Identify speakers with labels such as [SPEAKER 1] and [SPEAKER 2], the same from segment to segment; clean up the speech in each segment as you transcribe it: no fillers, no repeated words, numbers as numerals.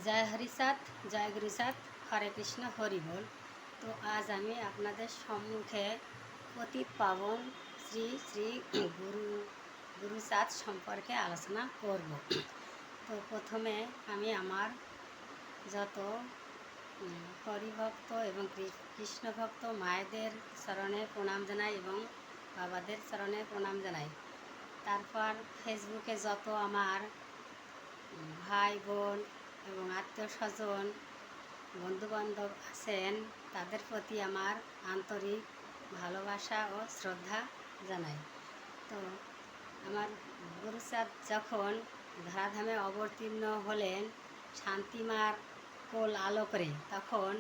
[SPEAKER 1] জয় হরিসাত, জয় গুরুসাত, হরে কৃষ্ণ, হরি বল। তো আজ আমি আপনাদের সম্মুখে পতিত পাবন শ্রী শ্রী গুরুসাত সম্পর্কে আলোচনা করব। তো প্রথমে আমি আমার যত হরিভক্ত এবং কৃষ্ণ ভক্ত মায়েদের চরণে প্রণাম জানাই এবং বাবাদের চরণে প্রণাম জানাই। তারপর ফেসবুকে যত আমার ভাই বোন এবং আত্মীয় স্বজন বন্ধুবান্ধব আছেন তাদের প্রতি আমার আন্তরিক ভালোবাসা ও শ্রদ্ধা জানাই। তো আমার গুরুচাঁদ যখন ধরাধামে অবতীর্ণ হলেন শান্তিমার কোল আলো করে, তখন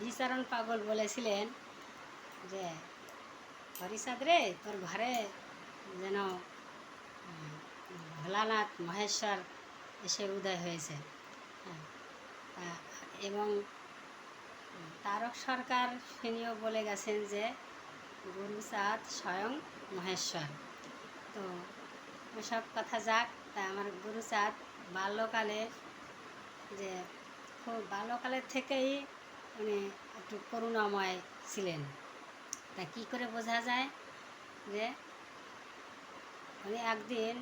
[SPEAKER 1] বিচারণ পাগল বলেছিলেন যে হরিচাঁদ রে, তোর ঘরে যেন ভোলানাথ মহেশ্বর এসে উদয় হয়েছে। এবং তারক সরকার তিনিও বলে গেছেন যে গুরুচাঁদ স্বয়ং মহেশ্বর। তো ওসব কথা যাক। তা আমার গুরুচাঁদ বাল্যকালে যে খুব বাল্যকালের থেকেই উনি একটু করুণাময় ছিলেন। তা কী করে বোঝা যায় যে উনি একদিন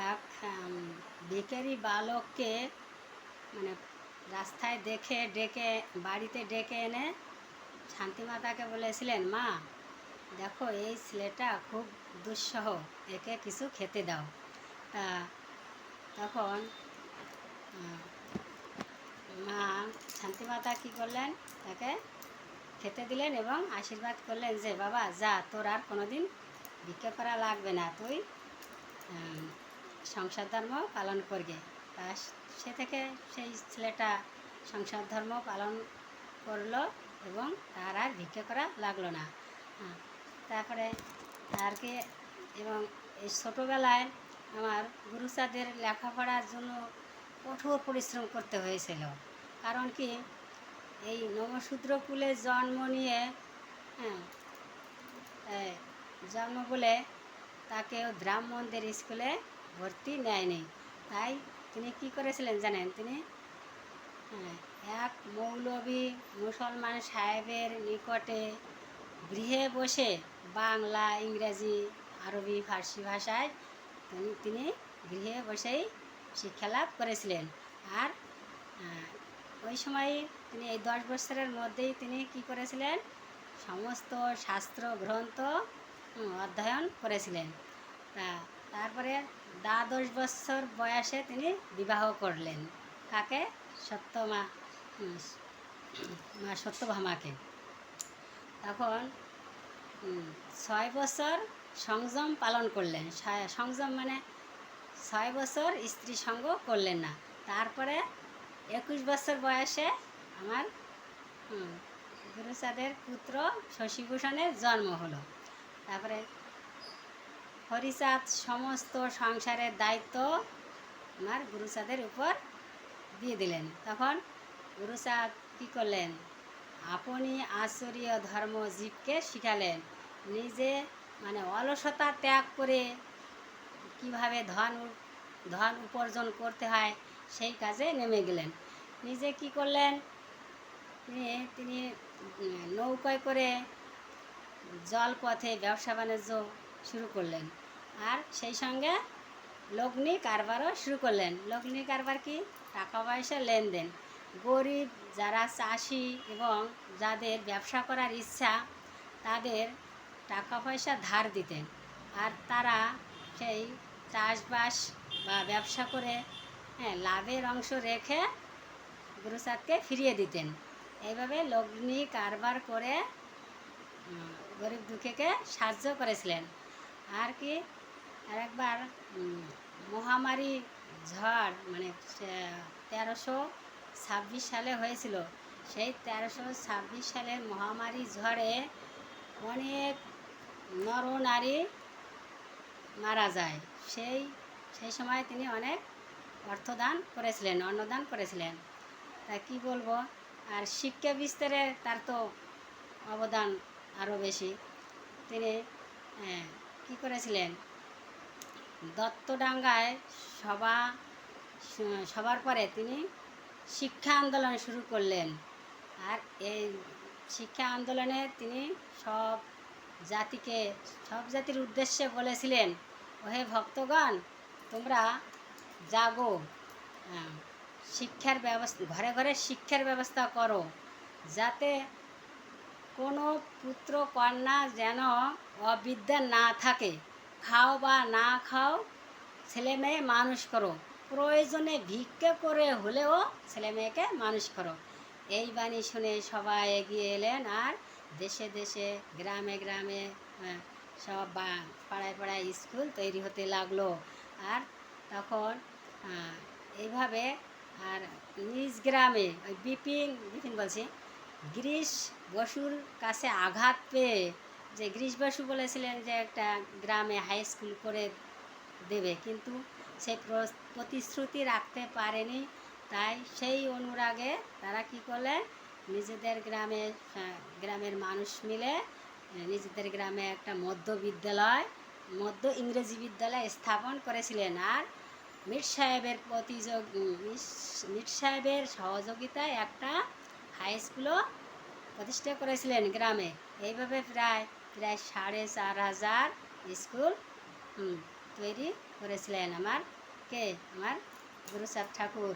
[SPEAKER 1] এক ভিখারি বালককে মানে রাস্তায় দেখে বাড়িতে ডেকে এনে শান্তিমাতাকে বলেছিলেন, মা দেখো এই ছেলেটা খুব দুঃসহ, একে কিছু খেতে দাও। তা তখন মা শান্তিমাতা কী করলেন, তাকে খেতে দিলেন এবং আশীর্বাদ করলেন যে বাবা যা, তোর আর কোনোদিন ভিক্ষা করা লাগবে না, তুই সংসার ধর্ম পালন করবে। তা সে থেকে সেই ছেলেটা সংসার ধর্ম পালন করলো এবং তার আর ভিক্ষা করা লাগলো না। তারপরে আর কি, এবং এই ছোটোবেলায় আমার গুরুচাঁদের লেখাপড়ার জন্য কঠোর পরিশ্রম করতে হয়েছিল। কারণ কি, এই নমশূদ্রকুলে জন্ম নিয়ে জন্ম বলে তাকেও ব্রাহ্মণদের স্কুলে ভর্তি নেয়নি। তাই তিনি কি করেছিলেন জানেন, তিনি এক মৌলবী মুসলমান সাহেবের নিকটে গৃহে বসে বাংলা, ইংরাজি, আরবি, ফার্সি ভাষায় তিনি গৃহে বসেই শিক্ষালাভ করেছিলেন। আর ওই সময় তিনি এই 10 বছরের মধ্যেই তিনি কি করেছিলেন, সমস্ত শাস্ত্র গ্রন্থ অধ্যয়ন করেছিলেন। তারপরে 12 বছর বয়সে তিনি বিবাহ করলেন। কাকে? মা সত্যভামাকে। তখন 6 বছর সংযম পালন করলেন। সংযম মানে 6 বছর স্ত্রী সঙ্গ করলেন না। তারপরে 21 বছর বয়সে আমার গুরুচাঁদের পুত্র শশীভূষণের জন্ম হলো। তারপরে হরিচাঁদ সমস্ত সংসারের দায়িত্ব আমার গুরুচাঁদের উপর দিয়ে দিলেন। তখন গুরুচাঁদ কী করলেন, আপনি আচার্য ধর্ম জীবকে শিখালেন। নিজে মানে অলসতা ত্যাগ করে কিভাবে ধন উপার্জন করতে হয় সেই কাজে নেমে গেলেন। নিজে কি করলেন, তিনি নৌকায় করে জলপথে ব্যবসা বাণিজ্য শুরু করলেন। আর সেই সঙ্গে লগ্নি কারবারও শুরু করলেন। লগ্নি কারবার কি? টাকা পয়সা লেনদেন। গরিব যারা চাষি এবং যাদের ব্যবসা করার ইচ্ছা তাদের টাকা পয়সা ধার দিতেন, আর তারা সেই চাষবাস বা ব্যবসা করে লাভের অংশ রেখে গুরুচাঁদকে ফিরিয়ে দিতেন। এইভাবে লগ্নি কারবার করে গরিব দুঃখীকে সাহায্য করেছিলেন। আর কি, আরেকবার মহামারী ঝড় মানে 1326 সালে হয়েছিল। সেই 1326 সালের মহামারী ঝড়ে অনেক নরনারী মারা যায়। সেই সময় তিনি অনেক অর্থদান করেছিলেন, অন্নদান করেছিলেন। তা কি বলবো, আর শিক্ষা বিস্তারে তার তো অবদান আরও বেশি। তিনি কি করেছিলেন, দত্তডাঙ্গায় সভা সবার পরে তিনি শিক্ষা আন্দোলন শুরু করলেন। আর এই শিক্ষা আন্দোলনে তিনি সব জাতিকে সব জাতির উদ্দেশ্যে বলেছিলেন, ওহে ভক্তগণ, তোমরা জাগো, হ্যাঁ, শিক্ষার ব্যবস্থা, ঘরে ঘরে শিক্ষার ব্যবস্থা করো, যাতে কোনো পুত্র কন্যা যেন অবিদ্যা না থাকে। খাও বা না খাও, ছেলে মেয়ে মানুষ করো, প্রয়োজনে ভিক্ষা করে হলেও ছেলে মেয়েকে মানুষ করো। এই বাণী শুনে সবাই এগিয়ে এলেন, আর দেশে দেশে গ্রামে গ্রামে সব পাড়ায় পাড়ায় স্কুল তৈরি হতে লাগলো। আর তখন এইভাবে আর নিজ গ্রামে ওই বিপিন বিপিন বলছি গিরিশ বসুর কাছে আঘাত পেয়ে, যে গিরিশ বসু বলেছিলেন যে একটা গ্রামে হাই স্কুল করে দেবে, কিন্তু সে প্রতিশ্রুতি রাখতে পারেনি। তাই সেই অনুরাগে তারা কি করলেন, নিজেদের গ্রামের মানুষ মিলে নিজেদের গ্রামে একটা মধ্য ইংরেজি বিদ্যালয় স্থাপন করেছিলেন। আর মির সাহেবের সহযোগিতায় একটা হাই স্কুলও প্রতিষ্ঠা করেছিলেন গ্রামে। এইভাবে প্রায় 4,500 স্কুল তৈরি করেছিলেন আমার গুরুচাঁদ ঠাকুর।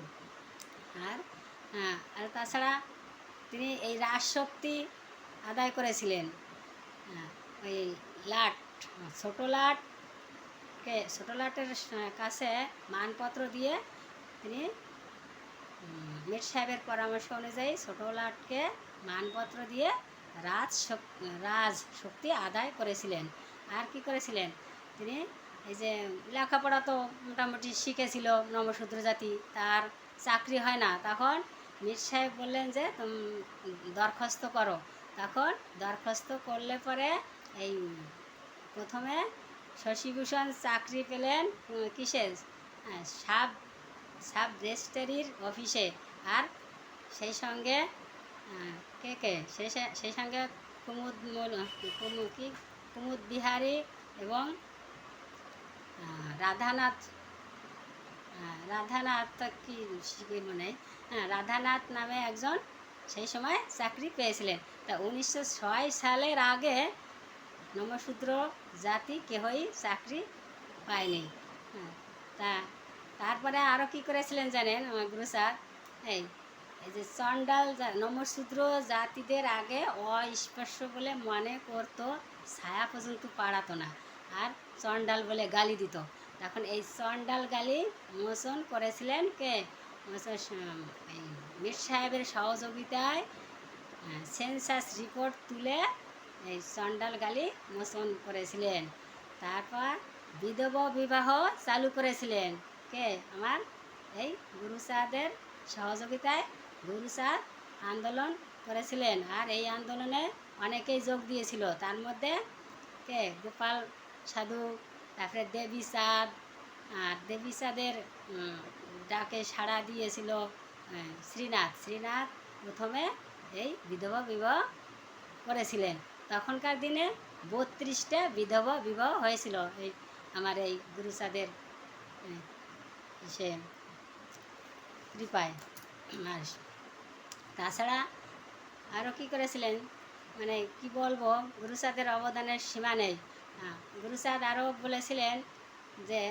[SPEAKER 1] আর আর তাছাড়া তিনি এই রাজশক্তি আদায় করেছিলেন। ওই ছোটো লাটের কাছে মানপত্র দিয়ে তিনি মির সাহেবের পরামর্শ অনুযায়ী ছোটো লাটকে মানপত্র দিয়ে রাজ শক্তি আদায় করেছিলেন। আর কি করেছিলেন, তিনি এই যে লেখাপড়া তো মোটামুটি শিখেছিল নমশূদ্র জাতি, তার চাকরি হয় না, তখন মির সাহেব বললেন যে দরখাস্ত করো। তখন দরখাস্ত করলে পরে এই প্রথমে শশীভূষণ চাকরি পেলেন কিসের, সাব রেজিস্ট্রারির অফিসে। আর সেই সঙ্গে সেই সঙ্গে কুমুদ বিহারী এবং রাধানাথ কি মানে রাধানাথ নামে একজন সেই সময় চাকরি পেয়েছিলেন। তা 1906 সালের আগে নমশূদ্র জাতি কেহই চাকরি পায়নি। তা তারপরে আরও কি করেছিলেন জানেন আমার গুরুচাঁদ, এই যে চণ্ডাল নমশূদ্র জাতিদের আগে অস্পৃশ্য বলে মনে করতো, ছায়া পর্যন্ত পাড়াতো না, আর চণ্ডাল বলে গালি দিত। তখন এই চণ্ডাল গালি মোচন করেছিলেন কে, মির সাহেবের সহযোগিতায় সেন্সাস রিপোর্ট তুলে এই চণ্ডাল গালি মোচন করেছিলেন। তারপর বিধবা বিবাহ চালু করেছিলেন কে, আমার এই গুরুচাঁদের সহযোগিতায় গুরুচাঁদ আন্দোলন করেছিলেন। আর এই আন্দোলনে অনেকেই যোগ দিয়েছিল, তার মধ্যে কে গোপাল সাধু, তারপরে দেবীচাঁদ। আর দেবীচাঁদের ডাকে সাড়া দিয়েছিল শ্রীনাথ প্রথমে এই বিধবা বিবাহ করেছিলেন। তখনকার দিনে 32টা বিধবা বিবাহ হয়েছিল এই আমার এই গুরুচাঁদের সে কৃপায়। আর তাছাড়া আরও কী করেছিলেন, মানে কি বলবো, গুরুচাঁদের অবদানের সীমা নেই। গুরুচাঁদ আরও বলেছিলেন যে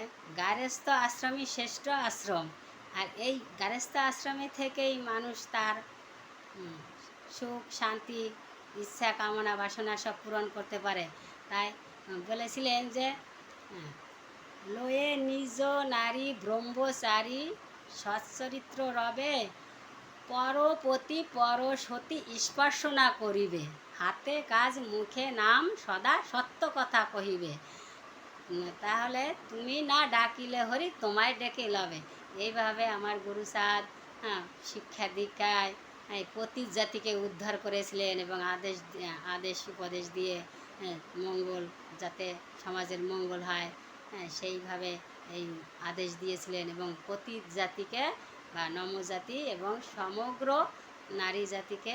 [SPEAKER 1] গার্হস্থ্য আশ্রমই শ্রেষ্ঠ আশ্রম, আর এই গার্হস্থ্য আশ্রমে থেকেই মানুষ তার সুখ শান্তি ইচ্ছা কামনা বাসনা সব পূরণ করতে পারে। তাই বলেছিলেন যে লয়ে নিজ নারী ব্রহ্মচারী সচ্চরিত্র রবে, পরপতি পরসতী স্পর্শ না করিবে, হাতে কাজ মুখে নাম সদা সত্য কথা কহিবে, তাহলে তুমি না ডাকিলে হরি তোমায় ডেকে লবে। এইভাবে আমার গুরুচাঁদ শিক্ষা দীক্ষায় প্রতি জাতিকে উদ্ধার করেছিলেন এবং আদেশ উপদেশ দিয়ে মঙ্গল, যাতে সমাজের মঙ্গল হয় সেইভাবে এই আদেশ দিয়েছিলেন, এবং প্রতি জাতিকে বা নমজাতি এবং সমগ্র নারী জাতিকে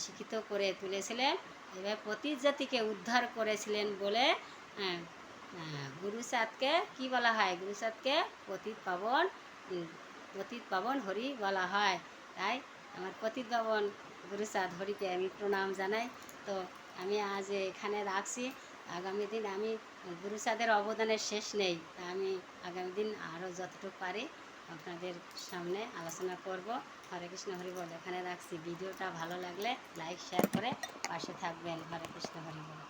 [SPEAKER 1] শিক্ষিত করে তুলেছিলেন। এভাবে প্রতি জাতিকে উদ্ধার করেছিলেন বলে গুরুচাঁদকে কি বলা হয়? গুরুচাঁদকে পতিত পাবন হরি বলা হয়। তাই আমার পতিত পাবন গুরুচাঁদ হরিকে আমি প্রণাম জানাই। তো আমি আজ এখানে রাখছি। আগামী দিন আমি গুরুচাঁদের অবদানের শেষ নেই, তা আমি আগামী দিন আরও যতটুকু পারি আপনাদের সামনে আলোচনা করব। হরে কৃষ্ণ হরি বল। এখানে রাখছি। ভিডিওটা ভালো লাগলে লাইক শেয়ার করে পাশে থাকবেন। হরে কৃষ্ণ হরি বল।